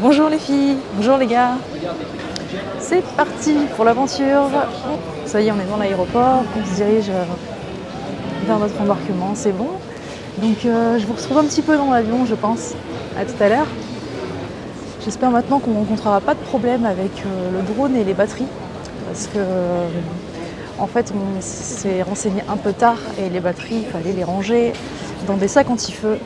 Bonjour les filles, bonjour les gars. C'est parti pour l'aventure. Ça y est, on est dans l'aéroport, on se dirige vers notre embarquement, c'est bon. Donc je vous retrouve un petit peu dans l'avion, je pense. À tout à l'heure. J'espère maintenant qu'on ne rencontrera pas de problème avec le drone et les batteries. Parce que en fait, on s'est renseigné un peu tard et les batteries, il fallait les ranger dans des sacs anti-feu.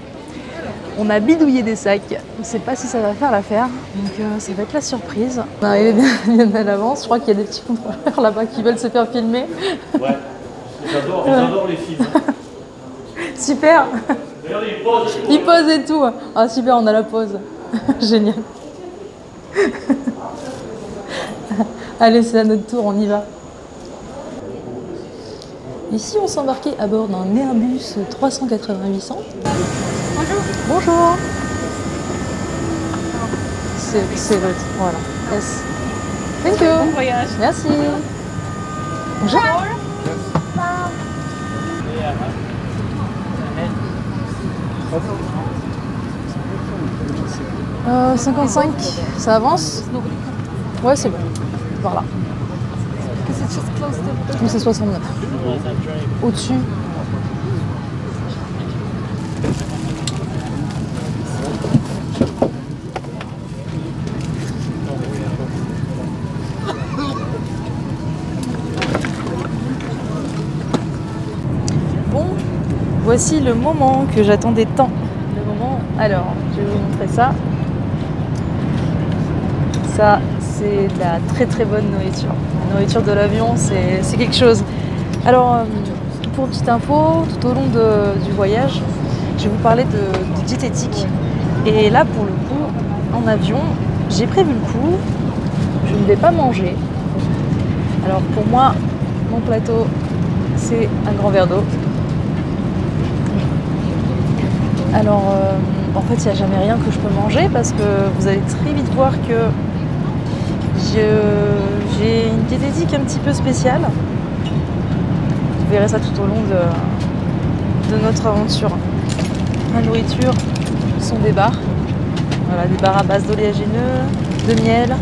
On a bidouillé des sacs, on ne sait pas si ça va faire l'affaire, donc ça va être la surprise. On est arrivé bien à l'avance, je crois qu'il y a des petits contrôleurs là-bas qui veulent se faire filmer. Ouais, j'adore les films. Super. Regardez, ils posent. Ils posent et tout. Ah super, on a la pause. Génial. Allez, c'est à notre tour, on y va. Ici, on s'est embarqué à bord d'un Airbus 380-800. Bonjour. Bonjour. C'est l'autre, voilà. Yes. Thank you. Bon voyage. Merci. Bonjour. 55, ça avance? Ouais, c'est bon. Voilà. Mais c'est 69. Au-dessus. Bon, voici le moment que j'attendais tant. Le moment. Alors, je vais vous montrer ça. Ça, c'est de la très très bonne nourriture. La nourriture de l'avion, c'est quelque chose. Alors, pour petite info, tout au long du voyage, je vais vous parler de diététique. Et là, pour le coup, en avion, j'ai prévu le coup. Je ne vais pas manger. Alors, pour moi, mon plateau, c'est un grand verre d'eau. Alors, en fait, il n'y a jamais rien que je peux manger parce que vous allez très vite voir que j'ai une diététique un petit peu spéciale. Vous verrez ça tout au long de notre aventure. Ma nourriture sont des bars. Voilà, des bars à base d'oléagineux, de miel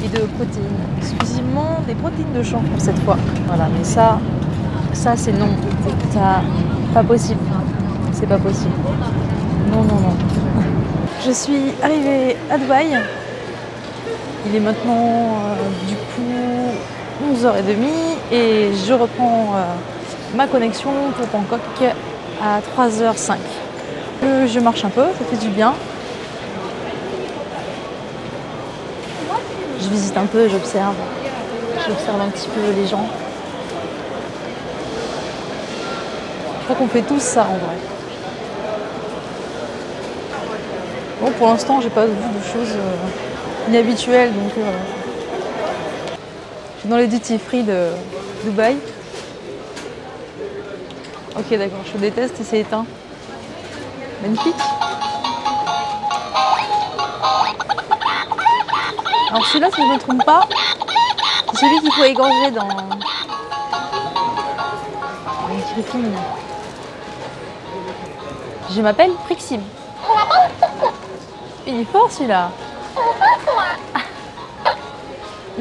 et de protéines. Exclusivement des protéines de champ pour cette fois. Voilà, mais ça c'est non. Ça, pas possible. C'est pas possible. Non, non, non. Je suis arrivée à Dubaï. Il est maintenant du coup 11h30 et je reprends ma connexion pour Bangkok à 3h05. Je marche un peu, ça fait du bien. Je visite un peu, j'observe. J'observe un petit peu les gens. Je crois qu'on fait tous ça en vrai. Bon, pour l'instant, j'ai pas vu de choses inhabituelles, donc je suis dans les duty free de Dubaï. Ok, d'accord, je déteste et c'est éteint. Magnifique. Alors celui-là, si je ne me trompe pas, c'est celui qu'il faut égorger dans une griffine. Je m'appelle Prixim. Il est fort celui-là.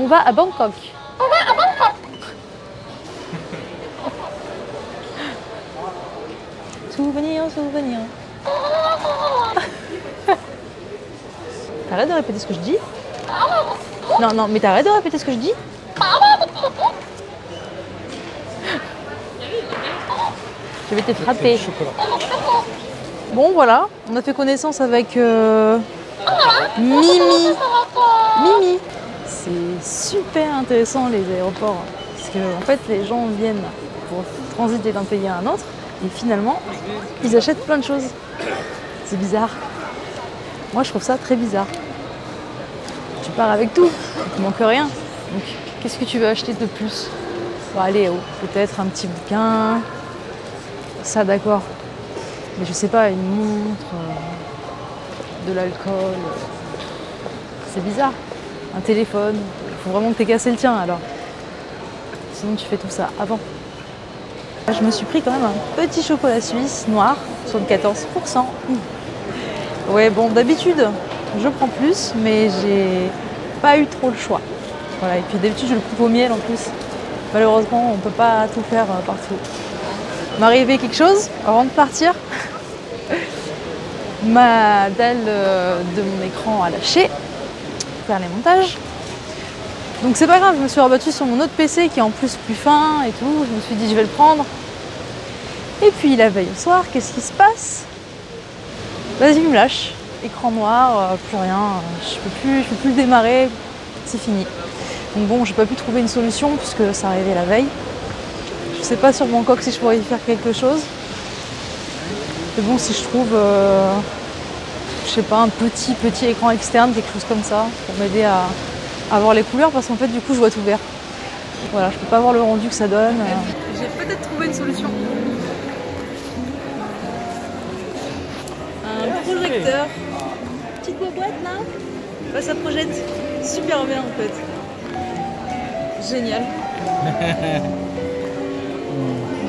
On va à Bangkok. Souvenir, souvenir. T'arrêtes de répéter ce que je dis? Non, non, mais t'arrêtes de répéter ce que je dis? Je vais te frapper. Bon, voilà, on a fait connaissance avec Mimi. Mimi. C'est super intéressant les aéroports. Parce que en fait, les gens viennent pour transiter d'un pays à un autre. Et finalement, ils achètent plein de choses. C'est bizarre. Moi, je trouve ça très bizarre. Tu pars avec tout, il te manque rien. Donc, qu'est-ce que tu veux acheter de plus? Bon, allez, peut-être un petit bouquin. Ça, d'accord. Mais je sais pas, une montre, de l'alcool. C'est bizarre. Un téléphone. Il faut vraiment que tu aies cassé le tien alors. Sinon, tu fais tout ça avant. Je me suis pris quand même un petit chocolat suisse noir, 74%. Ouais, bon, d'habitude, je prends plus, mais j'ai pas eu trop le choix. Voilà, et puis d'habitude je le coupe au miel en plus. Malheureusement, on peut pas tout faire partout. Il m'est arrivé quelque chose avant de partir. Ma dalle de mon écran a lâché pour faire les montages. Donc c'est pas grave, je me suis rabattue sur mon autre PC qui est en plus plus fin et tout. Je me suis dit je vais le prendre. Et puis la veille au soir, qu'est-ce qui se passe? Vas-y, il me lâche. Écran noir, plus rien. Je peux plus le démarrer. C'est fini. Donc bon, j'ai pas pu trouver une solution puisque ça arrivait la veille. Je sais pas sur mon coq si je pourrais y faire quelque chose. Mais bon, si je trouve, je sais pas, un petit écran externe, quelque chose comme ça, pour m'aider à voir les couleurs, parce qu'en fait, du coup, je vois tout vert. Voilà, je peux pas voir le rendu que ça donne. J'ai peut-être trouvé une solution. Un projecteur. Petite boîte là. Bah, ça projette super bien en fait. Génial.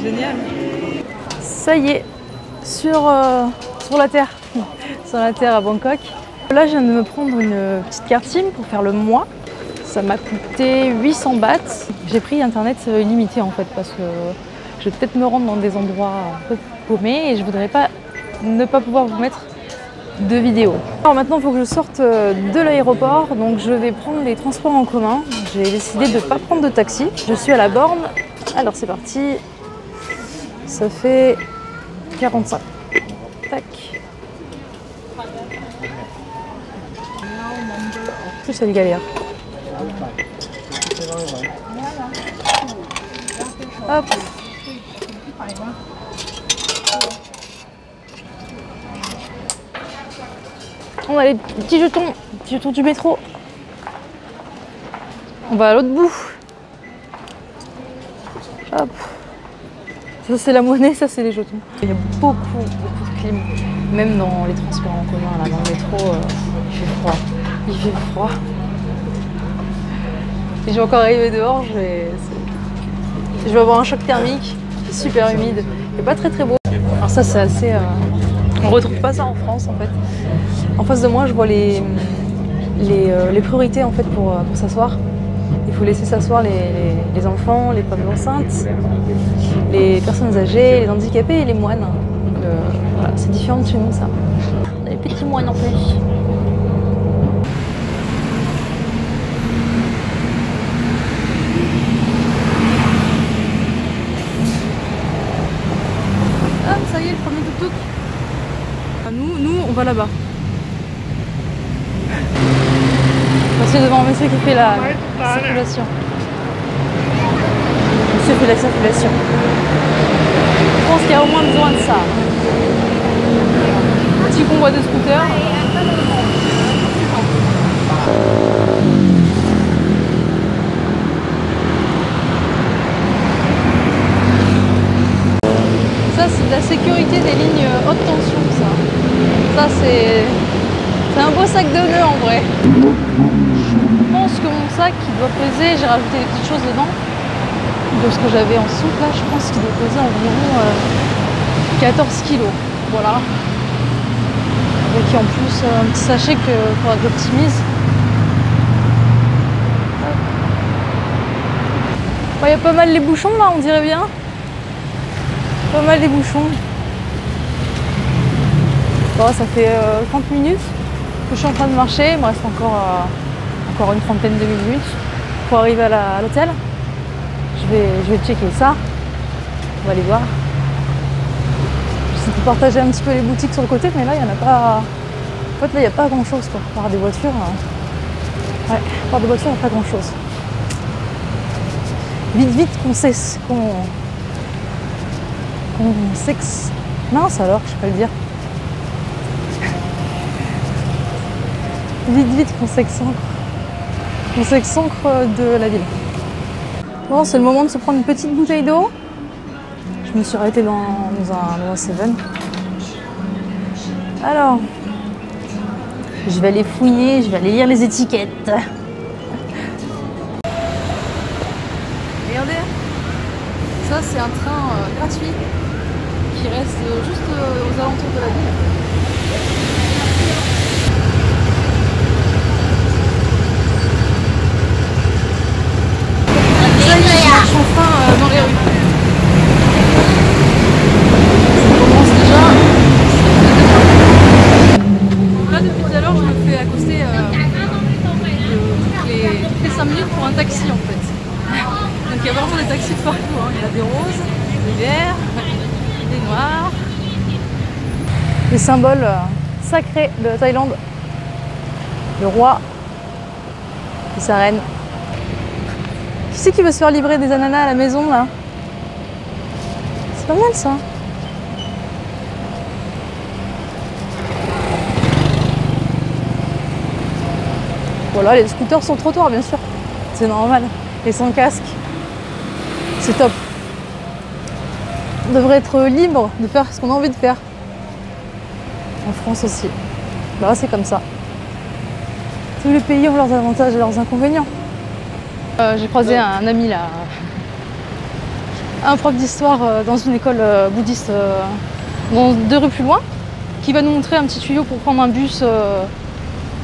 Génial. Ça y est, sur la Terre. Sur la Terre à Bangkok. Là, je viens de me prendre une petite carte SIM pour faire le mois. Ça m'a coûté 800 bahts. J'ai pris internet illimité en fait parce que je vais peut-être me rendre dans des endroits un peu paumés et je voudrais pas ne pas pouvoir vous mettre de vidéos. Alors maintenant, il faut que je sorte de l'aéroport, donc je vais prendre les transports en commun. J'ai décidé de ne pas prendre de taxi. Je suis à la borne. Alors c'est parti. Ça fait 45. Tac. Plus c'est une galère. Hop. On a les petits jetons du métro. On va à l'autre bout. Hop. Ça c'est la monnaie, ça c'est les jetons. Il y a beaucoup de clim. Même dans les transports en commun, là, dans le métro, il fait froid. Il fait froid. Et je vais encore arriver dehors, je vais avoir un choc thermique. C'est super humide et pas très beau. Alors ça c'est assez... On retrouve pas ça en France en fait. En face de moi, je vois les priorités en fait pour s'asseoir. Il faut laisser s'asseoir les enfants, les femmes enceintes, les personnes âgées, les handicapés et les moines. Donc voilà, c'est différent de chez nous ça. On a les petits moines en plus. Ah, ça y est, le premier tuk-tuk. Nous, on va là-bas. C'est devant monsieur qui fait la circulation. Monsieur fait la circulation. Je pense qu'il y a au moins besoin de ça. Petit convoi de scooters. Ça c'est de la sécurité des lignes haute tension ça. Ça c'est un beau sac de nœuds en vrai. Je pense que mon sac il doit peser, j'ai rajouté des petites choses dedans. De ce que j'avais en soupe là, je pense qu'il doit peser environ 14 kilos. Voilà. Avec en plus un petit sachet qu'il faudra que j'optimise. Il y a pas mal les bouchons là, on dirait bien. Pas mal les bouchons. Bon, ça fait 30 minutes que je suis en train de marcher. Il me reste encore une trentaine de minutes pour arriver à l'hôtel. Je vais checker ça. On va aller voir. J'essaie de partager un petit peu les boutiques sur le côté, mais là, il n'y en a pas. En fait, là, il n'y a pas grand chose quoi. Par des voitures. Ouais, par des voitures, il n'y a pas grand chose. Vite qu'on cesse. Qu'on sexe. Mince alors, je peux le dire. Vite qu'on s'exancre. On s'exancre de la ville. Bon, c'est le moment de se prendre une petite bouteille d'eau. Je me suis arrêtée dans un 7. Alors, je vais aller fouiner, je vais aller lire les étiquettes. Regardez, ça c'est un train gratuit qui reste juste aux alentours de la ville. les symboles sacrés de la Thaïlande. Le roi et sa reine. Qui c'est qui veut se faire livrer des ananas à la maison là? C'est pas mal ça. Voilà, les scooters sur le trottoir bien sûr. C'est normal. Et sans casque. C'est top. On devrait être libre de faire ce qu'on a envie de faire. En France aussi. Bah c'est comme ça. Tous les pays ont leurs avantages et leurs inconvénients. J'ai croisé un ami là, un prof d'histoire dans une école bouddhiste 2 rues plus loin, qui va nous montrer un petit tuyau pour prendre un bus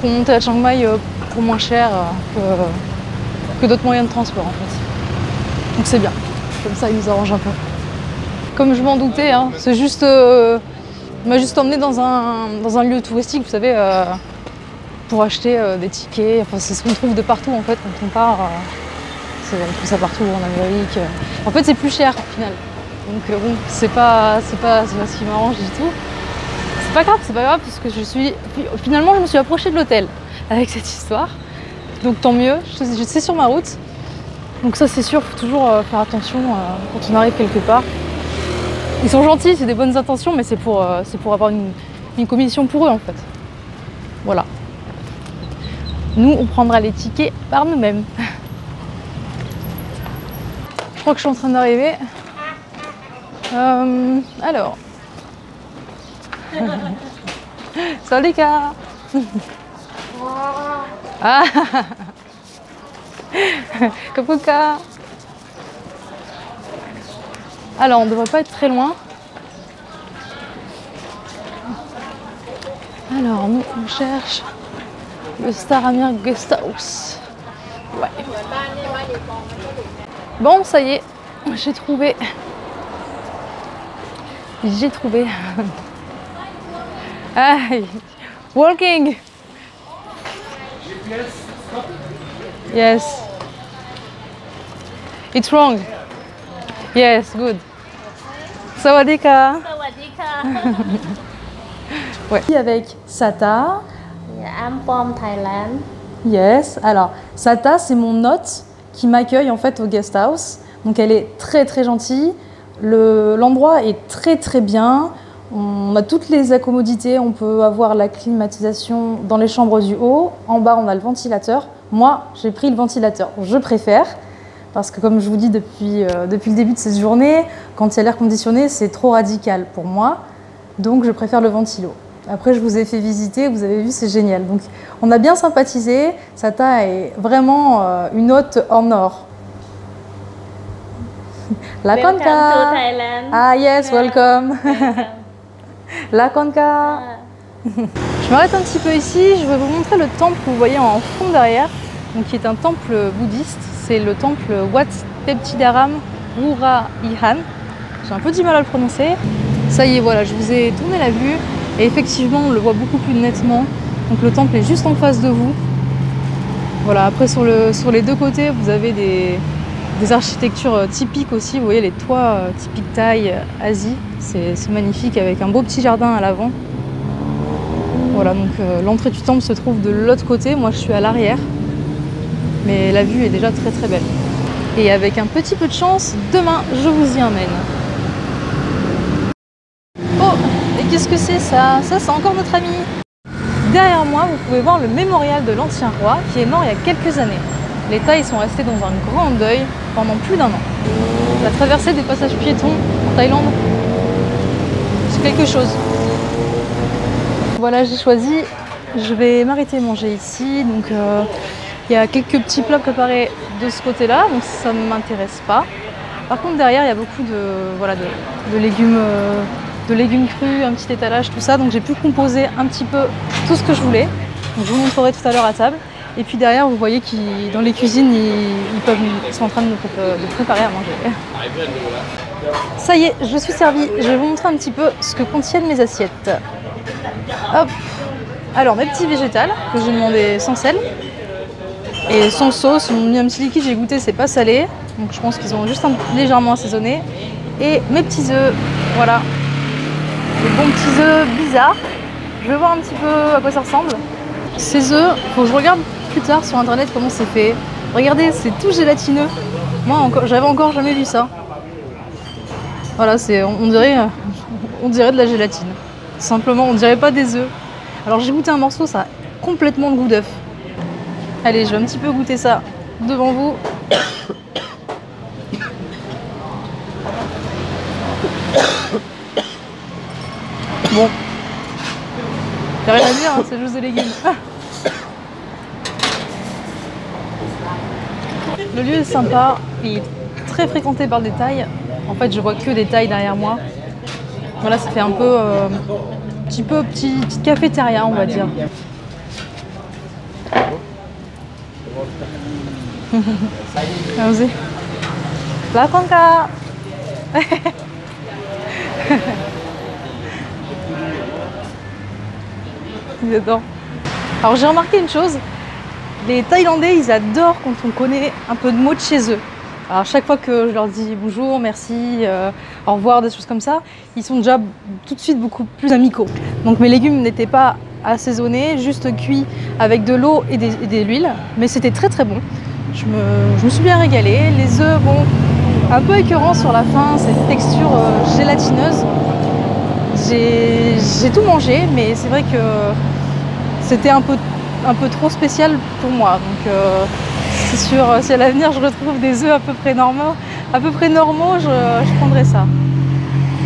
pour monter à Chiang Mai pour moins cher que d'autres moyens de transport en fait. Donc c'est bien, comme ça il nous arrange un peu. Comme je m'en doutais, hein, c'est juste, il m'a juste emmené dans un lieu touristique, vous savez, pour acheter des tickets. Enfin, c'est ce qu'on trouve de partout en fait quand on part. On trouve ça partout en Amérique. En fait, c'est plus cher au final. Donc bon, c'est pas ce qui m'arrange du tout. C'est pas grave parce que finalement je me suis approchée de l'hôtel avec cette histoire. Donc tant mieux, je suis sur ma route. Donc ça c'est sûr, il faut toujours faire attention quand on arrive quelque part. Ils sont gentils, c'est des bonnes intentions, mais c'est pour avoir une commission pour eux en fait. Voilà. Nous, on prendra les tickets par nous-mêmes. Je crois que je suis en train d'arriver. Alors. Salut les gars. Ah. Kapuka. Alors, on ne devrait pas être très loin. Alors, nous, on cherche le Star Amir Guest House. Ouais. Bon, ça y est, j'ai trouvé. Ah, walking. Yes. It's wrong. Yes, good. Sawadika. Sawadika. Ouais. Avec Sata. Yeah, I'm from Thailand. Yes. Alors, Sata, c'est mon hôte qui m'accueille en fait au guest house. Donc, elle est très très gentille. L'endroit est très très bien. On a toutes les accommodités. On peut avoir la climatisation dans les chambres du haut. En bas, on a le ventilateur. Moi, j'ai pris le ventilateur. Je préfère. Parce que comme je vous dis depuis le début de cette journée, quand il y a l'air conditionné, c'est trop radical pour moi. Donc je préfère le ventilo. Après, je vous ai fait visiter, vous avez vu, c'est génial. Donc on a bien sympathisé. Sata est vraiment une hôte en or. La Welcome Konka. to Thailand. Ah yes, welcome. La Konka. Je m'arrête un petit peu ici. Je vais vous montrer le temple que vous voyez en fond derrière, donc qui est un temple bouddhiste. C'est le temple Wat Thepchidharam Wuraihan. J'ai un peu du mal à le prononcer. Ça y est, voilà, je vous ai tourné la vue. Et effectivement, on le voit beaucoup plus nettement. Donc le temple est juste en face de vous. Voilà, après sur les deux côtés, vous avez des architectures typiques aussi. Vous voyez les toits typiques Thaï, Asie. C'est magnifique avec un beau petit jardin à l'avant. Voilà, donc l'entrée du temple se trouve de l'autre côté. Moi, je suis à l'arrière. Mais la vue est déjà très très belle. Et avec un petit peu de chance, demain, je vous y emmène. Oh, et qu'est-ce que c'est ça? Ça, c'est encore notre ami. Derrière moi, vous pouvez voir le mémorial de l'ancien roi qui est mort il y a quelques années. Les Thaïs sont restés dans un grand deuil pendant plus d'1 an. La traversée des passages piétons en Thaïlande, c'est quelque chose. Voilà, j'ai choisi. Je vais m'arrêter manger ici. Donc, il y a quelques petits plats préparés de ce côté-là, donc ça ne m'intéresse pas. Par contre, derrière, il y a beaucoup de légumes crus, un petit étalage, tout ça. Donc j'ai pu composer un petit peu tout ce que je voulais. Donc, je vous montrerai tout à l'heure à table. Et puis derrière, vous voyez qu'ils, dans les cuisines, ils sont en train de préparer à manger. Ça y est, je suis servie. Je vais vous montrer un petit peu ce que contiennent mes assiettes. Hop. Alors, mes petits végétales que j'ai demandé sans sel. Et sans sauce, ils m'ont mis un petit liquide, j'ai goûté, c'est pas salé. Donc je pense qu'ils ont juste légèrement assaisonné. Et mes petits œufs, voilà. Des bons petits œufs bizarres. Je vais voir un petit peu à quoi ça ressemble. Ces œufs, faut que je regarde plus tard sur internet comment c'est fait. Regardez, c'est tout gélatineux. Moi, j'avais encore jamais vu ça. Voilà, on dirait de la gélatine. Simplement, on dirait pas des œufs. Alors j'ai goûté un morceau, ça a complètement le goût d'œuf. Allez, je vais un petit peu goûter ça devant vous. Bon, y'a rien à dire, hein, c'est juste des légumes. Le lieu est sympa, il est très fréquenté par le détail. En fait, je vois que des tailles derrière moi. Voilà, ça fait un peu petite cafétéria, on va dire. Allons-y. La Franca. J'adore. Alors j'ai remarqué une chose, les Thaïlandais ils adorent quand on connaît un peu de mots de chez eux. Alors à chaque fois que je leur dis bonjour, merci, au revoir, des choses comme ça, ils sont déjà tout de suite beaucoup plus amicaux. Donc mes légumes n'étaient pas assaisonnés, juste cuits avec de l'eau et de l'huile, mais c'était très très bon. Je me suis bien régalée. Les œufs, bon, un peu écœurants sur la fin, cette texture gélatineuse. J'ai tout mangé, mais c'est vrai que c'était un peu trop spécial pour moi. Donc c'est sûr, si à l'avenir je retrouve des œufs à peu près normaux, je prendrai ça.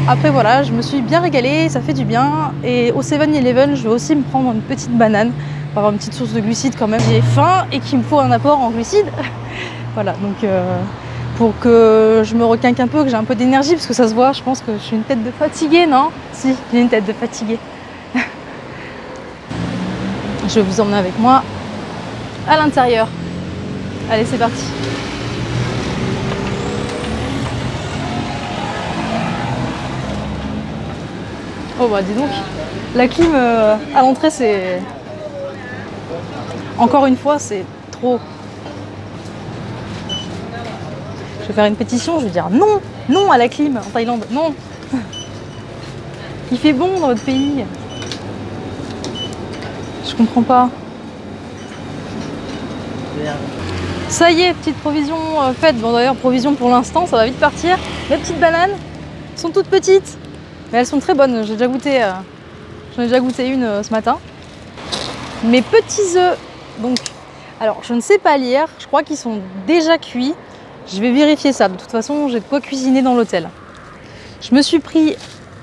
Après voilà, je me suis bien régalée, ça fait du bien. Et au 7-Eleven, je vais aussi me prendre une petite banane pour avoir une petite source de glucides quand même. J'ai faim et qu'il me faut un apport en glucides. Voilà, donc pour que je me requinque un peu, que j'ai un peu d'énergie, parce que ça se voit, je pense que je suis une tête de fatiguée, non? Si, j'ai une tête de fatiguée. Je vais vous emmener avec moi à l'intérieur. Allez, c'est parti. Oh bah dis donc, la clim à l'entrée c'est... Encore une fois, c'est trop. Je vais faire une pétition, je vais dire non, non à la clim en Thaïlande, non. Il fait bon dans votre pays. Je comprends pas. Ça y est, petite provision faite. Bon d'ailleurs, provision pour l'instant, ça va vite partir. Les petites bananes sont toutes petites, mais elles sont très bonnes. J'ai déjà goûté, j'en ai déjà goûté une ce matin. Mes petits œufs, donc, alors je ne sais pas lire, je crois qu'ils sont déjà cuits. Je vais vérifier ça. De toute façon, j'ai de quoi cuisiner dans l'hôtel. Je me suis pris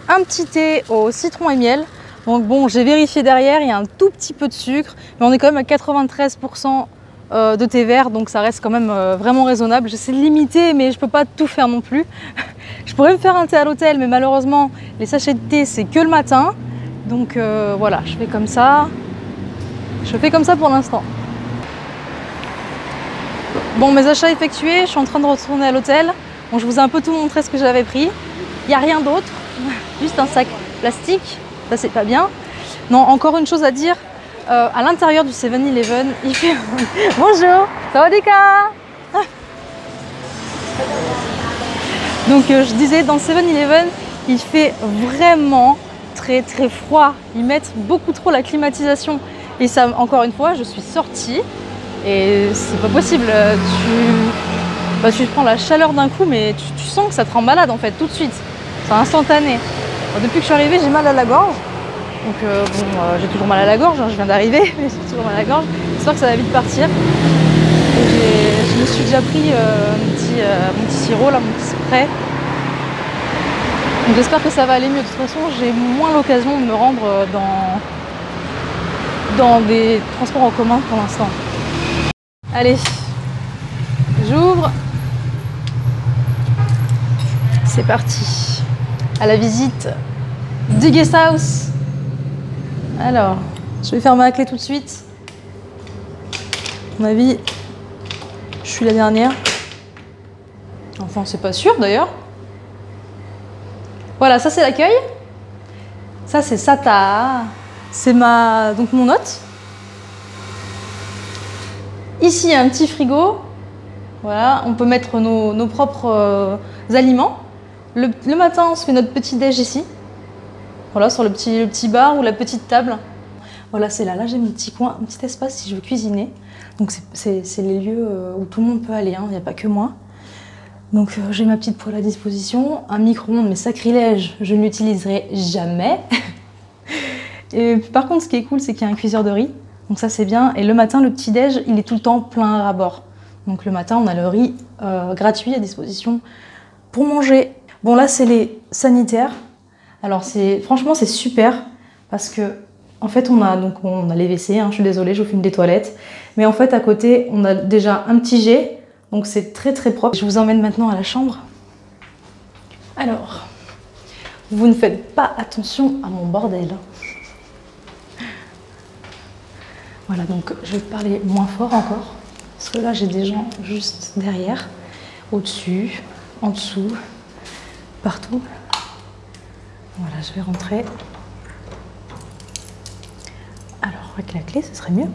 un petit thé au citron et miel. Donc bon, j'ai vérifié derrière, il y a un tout petit peu de sucre, mais on est quand même à 93% de thé vert, donc ça reste quand même vraiment raisonnable. J'essaie de limiter, mais je peux pas tout faire non plus. Je pourrais me faire un thé à l'hôtel, mais malheureusement, les sachets de thé, c'est que le matin. Donc voilà, je fais comme ça. Je fais comme ça pour l'instant. Bon, mes achats effectués, je suis en train de retourner à l'hôtel. Bon, je vous ai un peu tout montré ce que j'avais pris. Il n'y a rien d'autre, juste un sac plastique. Ça, c'est pas bien. Non, encore une chose à dire. À l'intérieur du 7-Eleven, il fait... Bonjour, sawadika. Donc, je disais, dans le 7-Eleven, il fait vraiment très très froid. Ils mettent beaucoup trop la climatisation. Et ça, encore une fois, je suis sortie. Et c'est pas possible, tu prends la chaleur d'un coup, mais tu sens que ça te rend malade en fait, tout de suite. C'est instantané. Alors, depuis que je suis arrivée, j'ai mal à la gorge. Donc j'ai toujours mal à la gorge, hein, je viens d'arriver, mais j'ai toujours mal à la gorge. J'espère que ça va vite partir. Je me suis déjà pris mon petit sirop, là, mon petit spray. Donc j'espère que ça va aller mieux. De toute façon, j'ai moins l'occasion de me rendre dans des transports en commun pour l'instant. Allez, j'ouvre. C'est parti. À la visite du guest house. Alors, je vais fermer la clé tout de suite. À mon avis, je suis la dernière. Enfin, c'est pas sûr d'ailleurs. Voilà, ça c'est l'accueil. Ça c'est Sata. C'est donc mon hôte. Ici, il y a un petit frigo. Voilà, on peut mettre nos propres aliments. Le matin, on se fait notre petit déj ici. Voilà, sur le petit bar ou la petite table. Voilà, c'est là. Là, j'ai mon petit coin, un petit espace si je veux cuisiner. Donc, c'est les lieux où tout le monde peut aller, hein. Il n'y a pas que moi. Donc, j'ai ma petite poêle à disposition. Un micro-ondes, mais sacrilège, je ne l'utiliserai jamais. Et puis, par contre, ce qui est cool, c'est qu'il y a un cuiseur de riz. Donc ça, c'est bien. Et le matin, le petit-déj, il est tout le temps plein à ras-bord. Donc le matin, on a le riz gratuit à disposition pour manger. Bon, là, c'est les sanitaires. Alors, franchement, c'est super parce que, en fait, on a les WC. Hein, je suis désolée, je vous filme des toilettes. Mais en fait, à côté, on a déjà un petit jet. Donc, c'est très, très propre. Je vous emmène maintenant à la chambre. Alors, vous ne faites pas attention à mon bordel. Voilà, donc je vais parler moins fort encore, parce que là j'ai des gens juste derrière, au-dessus, en dessous, partout. Voilà, je vais rentrer. Alors, avec la clé, ce serait mieux.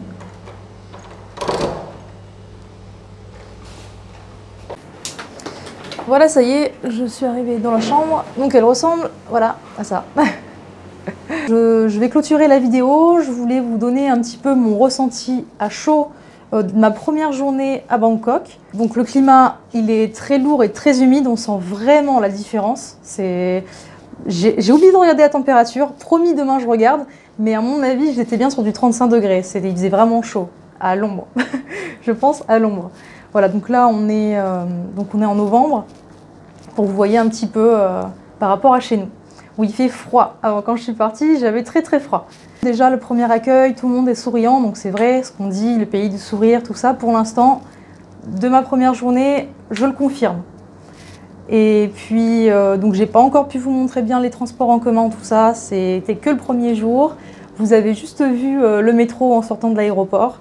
Voilà, ça y est, je suis arrivée dans la chambre. Donc elle ressemble, voilà, à ça. Je vais clôturer la vidéo. Je voulais vous donner un petit peu mon ressenti à chaud de ma première journée à Bangkok. Donc le climat, il est très lourd et très humide. On sent vraiment la différence. J'ai oublié de regarder la température. Promis, demain je regarde. Mais à mon avis, j'étais bien sur du 35 degrés. Il faisait vraiment chaud, à l'ombre. Je pense à l'ombre. Voilà, donc là on est en novembre. Pour que vous voyez un petit peu par rapport à chez nous. Où il fait froid. Alors quand je suis partie, j'avais très très froid. Déjà le premier accueil, tout le monde est souriant, donc c'est vrai, ce qu'on dit, le pays du sourire, tout ça, pour l'instant, de ma première journée, je le confirme. Et puis, donc j'ai pas encore pu vous montrer bien les transports en commun, tout ça, c'était que le premier jour. Vous avez juste vu le métro en sortant de l'aéroport.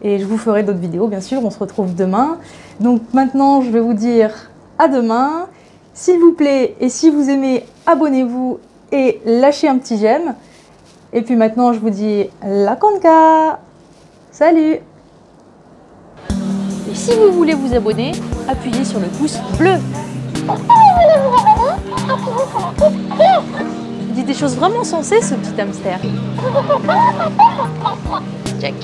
Et je vous ferai d'autres vidéos, bien sûr, on se retrouve demain. Donc maintenant, je vais vous dire à demain. S'il vous plaît, et si vous aimez, abonnez-vous et lâchez un petit j'aime. Et puis maintenant, je vous dis la conca. Salut! Et si vous voulez vous abonner, appuyez sur le pouce bleu. Il dit des choses vraiment sensées, ce petit hamster. Check.